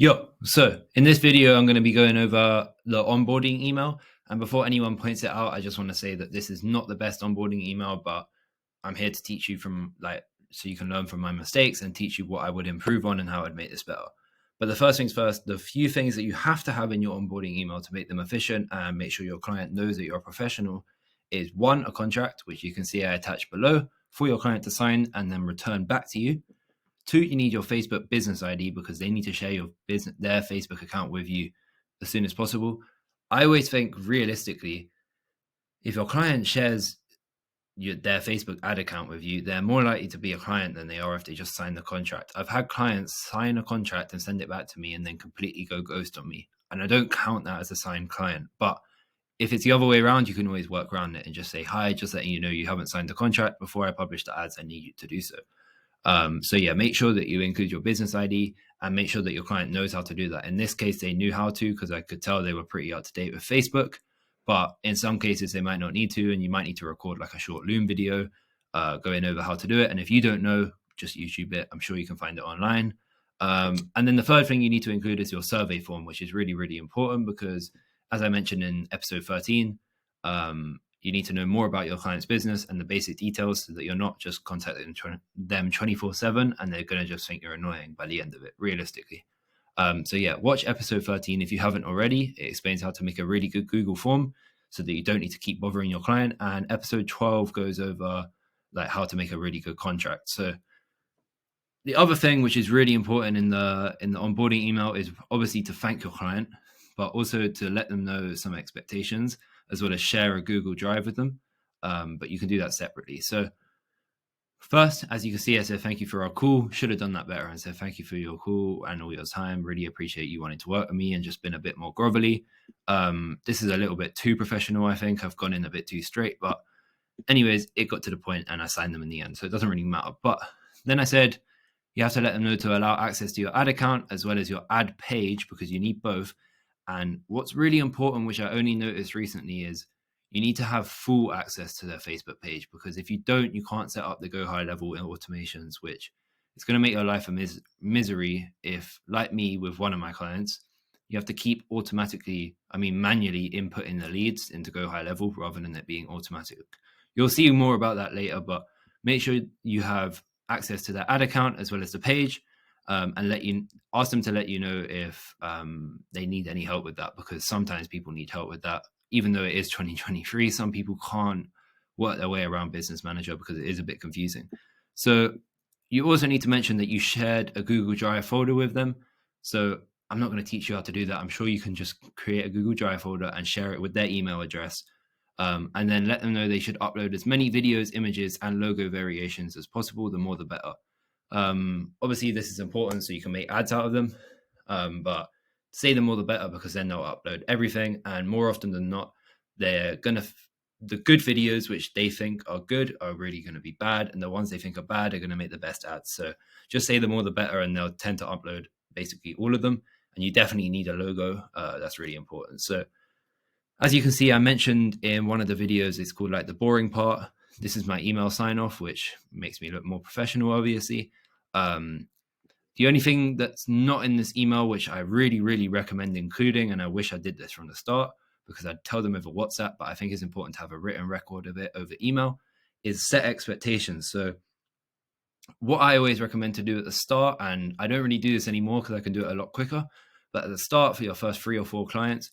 Yo, so in this video, I'm going to be going over the onboarding email. And before anyone points it out, I just want to say that this is not the best onboarding email, but I'm here to teach you so you can learn from my mistakes and teach you what I would improve on and how I'd make this better. But the first things first, the few things that you have to have in your onboarding email to make them efficient and make sure your client knows that you're a professional is one, a contract, which you can see I attached below for your client to sign and then return back to you. Two, you need your Facebook business ID because they need to share their Facebook account with you as soon as possible. I always think realistically, if your client shares their Facebook ad account with you, they're more likely to be a client than they are if they just sign the contract. I've had clients sign a contract and send it back to me and then completely go ghost on me. And I don't count that as a signed client. But if it's the other way around, you can always work around it and just say, hi, just letting you know you haven't signed the contract. Before I publish the ads, I need you to do so. So yeah, make sure that you include your business ID and make sure that your client knows how to do that. In this case, they knew how to because I could tell they were pretty up to date with Facebook. But in some cases, they might not need to, and you might need to record like a short Loom video going over how to do it. And if you don't know, just YouTube it. I'm sure you can find it online. And then the third thing you need to include is your survey form, which is really, really important because, as I mentioned in episode 13, you need to know more about your client's business and the basic details so that you're not just contacting them 24/7 and they're going to just think you're annoying by the end of it, realistically. So yeah, watch episode 13 if you haven't already. It explains how to make a really good Google form so that you don't need to keep bothering your client. And episode 12 goes over like how to make a really good contract. So the other thing which is really important in the onboarding email is obviously to thank your client, but also to let them know some expectations, as well as share a Google Drive with them. But you can do that separately. So first, as you can see, I said thank you for our call. Should have done that better and said thank you for your call and all your time. Really appreciate you wanting to work with me and just been a bit more grovelly. This is a little bit too professional, I think. I've gone in a bit too straight. But anyways, it got to the point and I signed them in the end. So it doesn't really matter. But then I said, you have to let them know to allow access to your ad account as well as your ad page because you need both. And what's really important, which I only noticed recently, is you need to have full access to their Facebook page because if you don't, you can't set up the go high level automations, which it's going to make your life a misery if, like me with one of my clients, you have to keep manually inputting the leads into go high level rather than it being automatic. You'll see more about that later, but make sure you have access to their ad account as well as the page. And ask them to let you know if they need any help with that, because sometimes people need help with that. Even though it is 2023, some people can't work their way around Business Manager because it is a bit confusing. So you also need to mention that you shared a Google Drive folder with them. So I'm not going to teach you how to do that. I'm sure you can just create a Google Drive folder and share it with their email address. And then let them know they should upload as many videos, images, and logo variations as possible. The more, the better. Obviously this is important so you can make ads out of them, but say the more the better because then they'll upload everything, and more often than not they're gonna the good videos which they think are good are really going to be bad, and the ones they think are bad are going to make the best ads. So just say the more the better, and they'll tend to upload basically all of them. And you definitely need a logo. That's really important. So as you can see, I mentioned in one of the videos, it's called like the boring part. This is my email sign off, which makes me look more professional, obviously. The only thing that's not in this email, which I really, really recommend including, and I wish I did this from the start because I'd tell them over WhatsApp, but I think it's important to have a written record of it over email, is set expectations. So what I always recommend to do at the start, and I don't really do this anymore because I can do it a lot quicker, but at the start for your first 3 or 4 clients,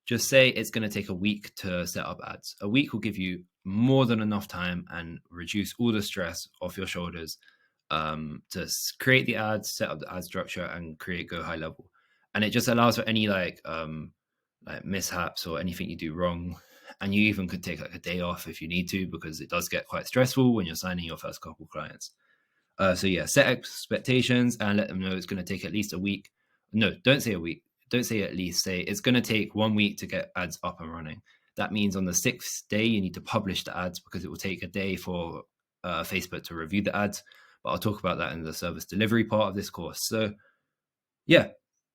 just say it's going to take a week to set up ads. A week will give you more than enough time and reduce all the stress off your shoulders to create the ads, set up the ad structure, and create go high level. And it just allows for any like mishaps or anything you do wrong. And you even could take like a day off if you need to, because it does get quite stressful when you're signing your first couple clients. So yeah, set expectations and let them know it's going to take at least a week. No, don't say a week. Don't say at least. Say it's going to take 1 week to get ads up and running. That means on the 6th day, you need to publish the ads because it will take a day for Facebook to review the ads. But I'll talk about that in the service delivery part of this course. So yeah,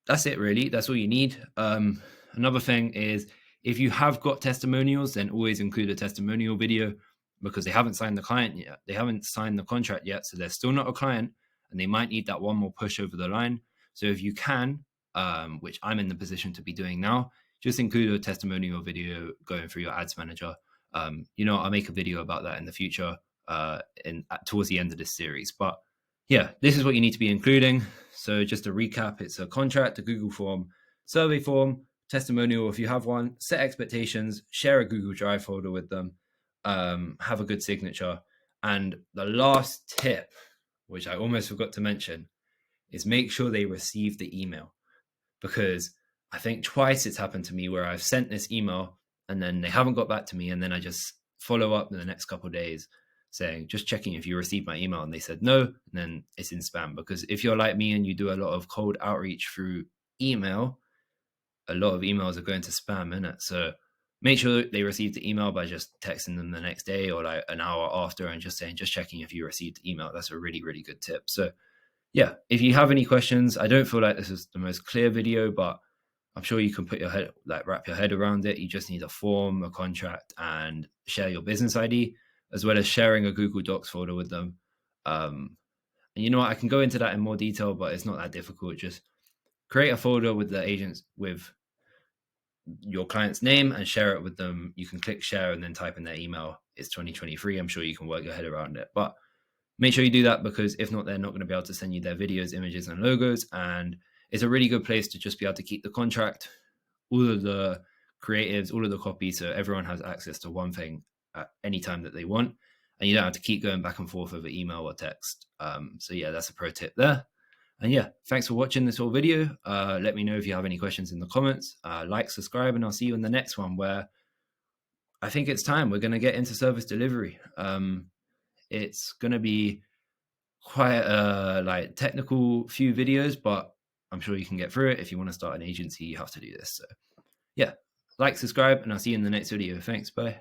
that's it really. That's all you need. Another thing is, if you have got testimonials, then always include a testimonial video, because they haven't signed the client yet. They haven't signed the contract yet. So they're still not a client and they might need that one more push over the line. So if you can, which I'm in the position to be doing now, just include a testimonial video going through your ads manager. I'll make a video about that in the future, towards the end of this series. But yeah, this is what you need to be including. So just to recap, it's a contract, a Google form, survey form, testimonial if you have one, set expectations, share a Google Drive folder with them, have a good signature. And the last tip, which I almost forgot to mention, is make sure they receive the email, because I think twice it's happened to me where I've sent this email and then they haven't got back to me, and then I just follow up in the next couple of days saying, just checking if you received my email, and they said no, and then it's in spam. Because if you're like me and you do a lot of cold outreach through email, a lot of emails are going to spam, innit? So make sure they receive the email by just texting them the next day or like an hour after and just saying, just checking if you received the email. That's a really, really good tip. So yeah, if you have any questions, I don't feel like this is the most clear video, but I'm sure you can wrap your head around it. You just need a form, a contract, and share your business ID, as well as sharing a Google Docs folder with them. And you know what? I can go into that in more detail, but it's not that difficult. Just create a folder with the agents with your client's name and share it with them. You can click share and then type in their email. It's 2023. I'm sure you can work your head around it, but make sure you do that, because if not, they're not going to be able to send you their videos, images, and logos. And it's a really good place to just be able to keep the contract, all of the creatives, all of the copy, so everyone has access to one thing at any time that they want, and you don't have to keep going back and forth over email or text. So yeah, that's a pro tip there. And yeah, thanks for watching this whole video. Let me know if you have any questions in the comments. Like, subscribe, and I'll see you in the next one, where I think it's time. We're going to get into service delivery. It's going to be quite a technical few videos, but I'm sure you can get through it. If you want to start an agency, you have to do this. So yeah, like, subscribe, and I'll see you in the next video. Thanks. Bye.